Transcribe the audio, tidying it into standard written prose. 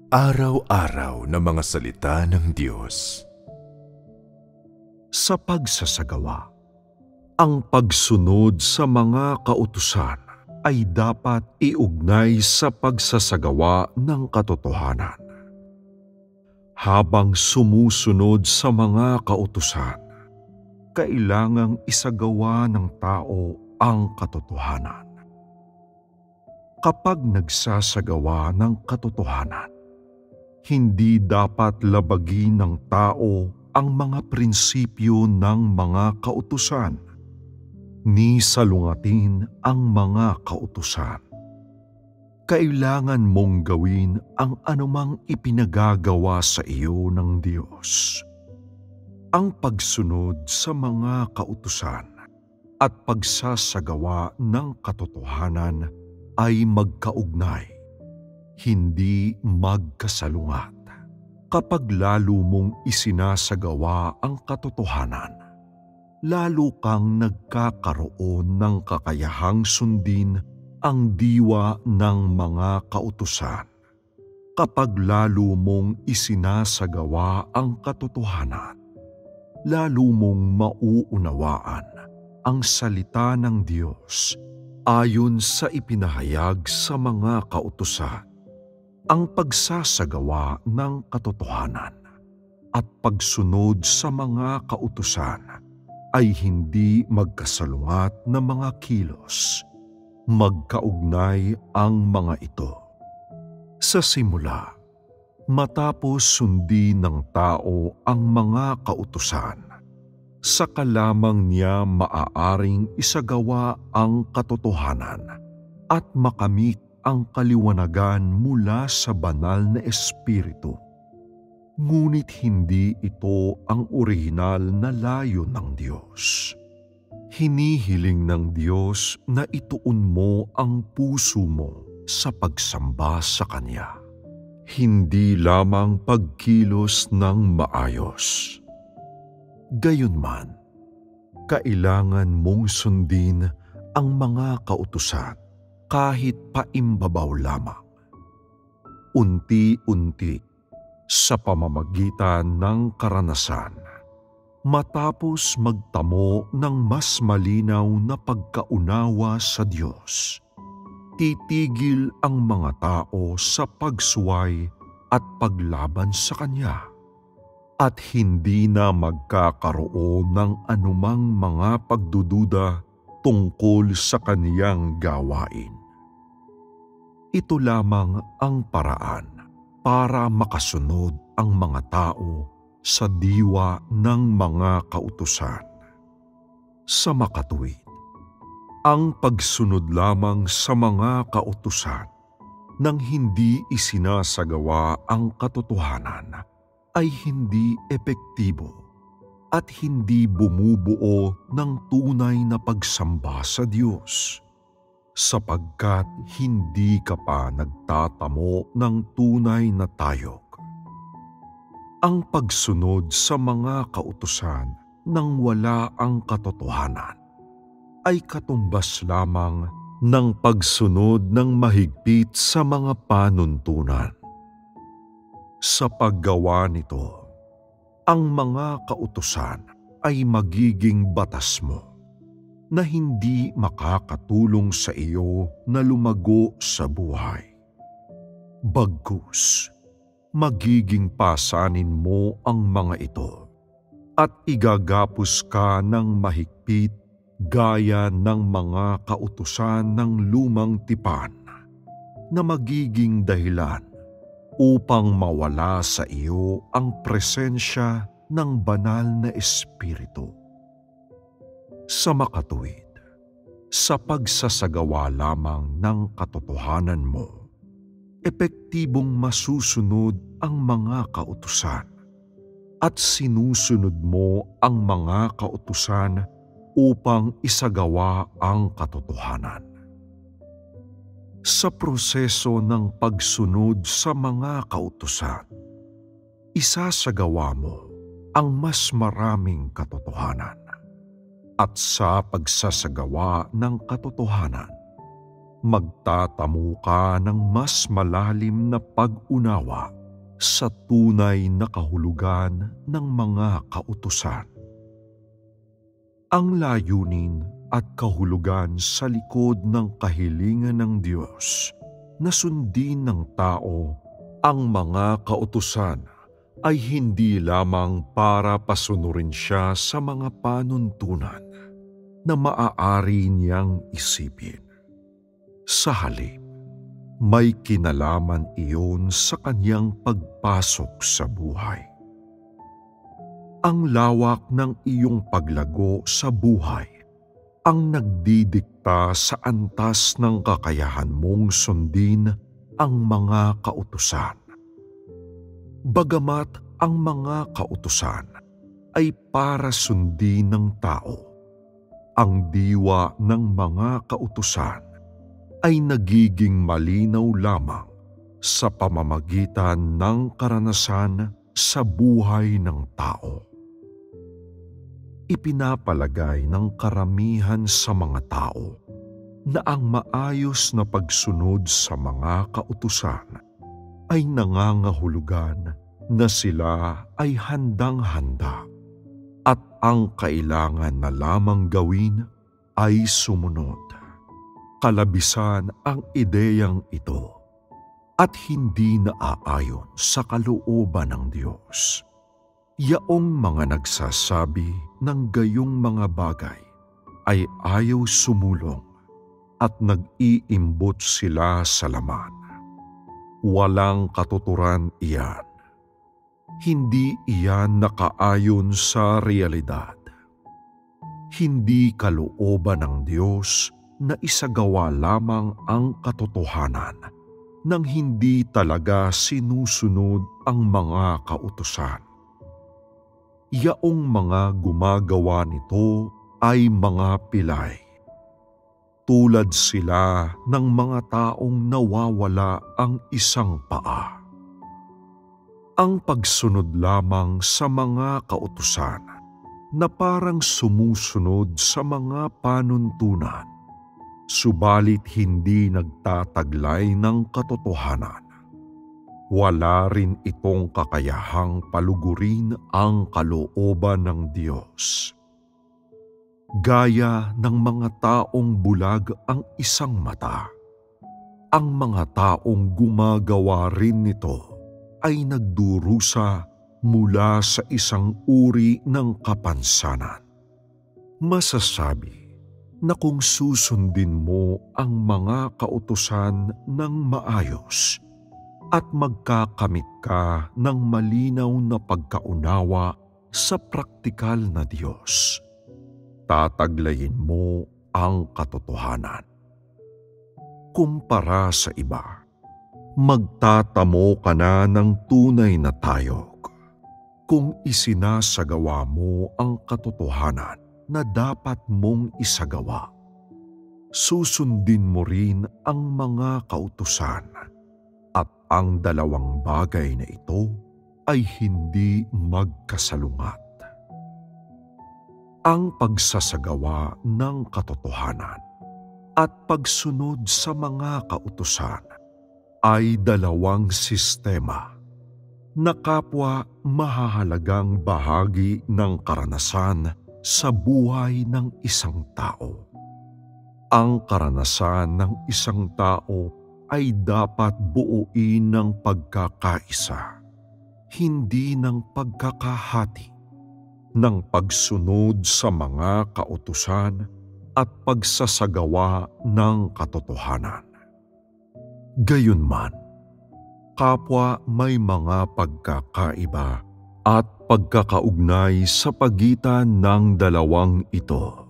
Araw-araw na mga salita ng Diyos. Sa pagsasagawa, ang pagsunod sa mga kautusan ay dapat iugnay sa pagsasagawa ng katotohanan. Habang sumusunod sa mga kautusan, kailangang isagawa ng tao ang katotohanan. Kapag nagsasagawa ng katotohanan, hindi dapat labagin ng tao ang mga prinsipyo ng mga kautusan, ni salungatin ang mga kautusan. Kailangan mong gawin ang anumang ipinagagawa sa iyo ng Diyos. Ang pagsunod sa mga kautusan at pagsasagawa ng katotohanan ay magkaugnay, hindi magkasalungat. Kapag lalo mong isinasagawa ang katotohanan, lalo kang nagkakaroon ng kakayahang sundin ang diwa ng mga kautusan. Kapag lalo mong isinasagawa ang katotohanan, lalo mong mauunawaan ang salita ng Diyos ayon sa ipinahayag sa mga kautusan. Ang pagsasagawa ng katotohanan at pagsunod sa mga kautusan ay hindi magkasalungat na mga kilos. Magkaugnay ang mga ito. Sa simula, matapos sundin ng tao ang mga kautusan, saka lamang niya maaaring isagawa ang katotohanan at makamit ang kaliwanagan mula sa banal na Espiritu. Ngunit hindi ito ang orihinal na layo ng Diyos. Hinihiling ng Diyos na ituon mo ang puso mo sa pagsamba sa Kanya, hindi lamang pagkilos ng maayos. Gayunman, kailangan mong sundin ang mga kautusan kahit paimbabaw lamang. Unti-unti sa pamamagitan ng karanasan, matapos magtamo ng mas malinaw na pagkaunawa sa Diyos, titigil ang mga tao sa pagsuway at paglaban sa Kanya, at hindi na magkakaroon ng anumang mga pagdududa tungkol sa Kaniyang gawain. Ito lamang ang paraan para makasunod ang mga tao sa diwa ng mga kautusan. Sa makatuwid, ang pagsunod lamang sa mga kautusan nang hindi isinasagawa ang katotohanan ay hindi epektibo at hindi bumubuo ng tunay na pagsamba sa Diyos, sapagkat hindi ka pa nagtatamo ng tunay na tayog. Ang pagsunod sa mga kautusan nang wala ang katotohanan ay katumbas lamang ng pagsunod ng mahigpit sa mga panuntunan. Sa paggawa nito, ang mga kautusan ay magiging batas mo na hindi makakatulong sa iyo na lumago sa buhay. Bagkus, magiging pasanin mo ang mga ito at igagapos ka ng mahigpit gaya ng mga kautusan ng lumang tipan na magiging dahilan upang mawala sa iyo ang presensya ng banal na Espiritu. Sa makatuwid, sa pagsasagawa lamang ng katotohanan mo, epektibong masusunod ang mga kautusan at sinusunod mo ang mga kautusan upang isagawa ang katotohanan. Sa proseso ng pagsunod sa mga kautusan, isasagawa mo ang mas maraming katotohanan. At sa pagsasagawa ng katotohanan, Magtatamo ka ng mas malalim na pag-unawa sa tunay na kahulugan ng mga kautusan. Ang layunin at kahulugan sa likod ng kahilingan ng Diyos na sundin ng tao ang mga kautusan ay hindi lamang para pasunurin siya sa mga panuntunan na maaari niyang isipin. Sa halip, may kinalaman iyon sa kanyang pagpasok sa buhay. Ang lawak ng iyong paglago sa buhay ang nagdidikta sa antas ng kakayahan mong sundin ang mga kautusan. Bagamat ang mga kautusan ay para sundin ng tao, ang diwa ng mga kautusan ay nagiging malinaw lamang sa pamamagitan ng karanasan sa buhay ng tao. Ipinapalagay ng karamihan sa mga tao na ang maayos na pagsunod sa mga kautusan ay nangangahulugan na sila ay handang-handa at ang kailangan na lamang gawin ay sumunod. Kalabisan ang ideyang ito at hindi naaayon sa kalooban ng Diyos. Yaong mga nagsasabi ng gayong mga bagay ay ayaw sumulong at nag-iimbot sila sa laman. Walang katuturan iyan. Hindi iyan nakaayon sa realidad. Hindi kalooban ng Diyos na isagawa lamang ang katotohanan nang hindi talaga sinusunod ang mga kautusan. Yaong mga gumagawa nito ay mga pilay. Tulad sila ng mga taong nawawala ang isang paa. Ang pagsunod lamang sa mga kautusan na parang sumusunod sa mga panuntunan, subalit hindi nagtataglay ng katotohanan. Wala rin itong kakayahang palugurin ang kalooban ng Diyos. Gaya ng mga taong bulag ang isang mata, ang mga taong gumagawa rin nito ay nagdurusa mula sa isang uri ng kapansanan. Masasabi na kung susundin mo ang mga kautusan ng maayos at magkakamit ka ng malinaw na pagkaunawa sa praktikal na Diyos, tataglayin mo ang katotohanan. Kumpara sa iba, magtatamo ka na ng tunay na tayog kung isinasagawa mo ang katotohanan na dapat mong isagawa. Susundin mo rin ang mga kautusan at ang dalawang bagay na ito ay hindi magkasalungat. Ang pagsasagawa ng katotohanan at pagsunod sa mga kautusan ay dalawang sistema na kapwa mahahalagang bahagi ng karanasan sa buhay ng isang tao. Ang karanasan ng isang tao ay dapat buuin ng pagkakaisa, hindi ng pagkakahati, ng pagsunod sa mga kautusan at pagsasagawa ng katotohanan. Gayunman, kapwa may mga pagkakaiba at pagkakaugnay sa pagitan ng dalawang ito.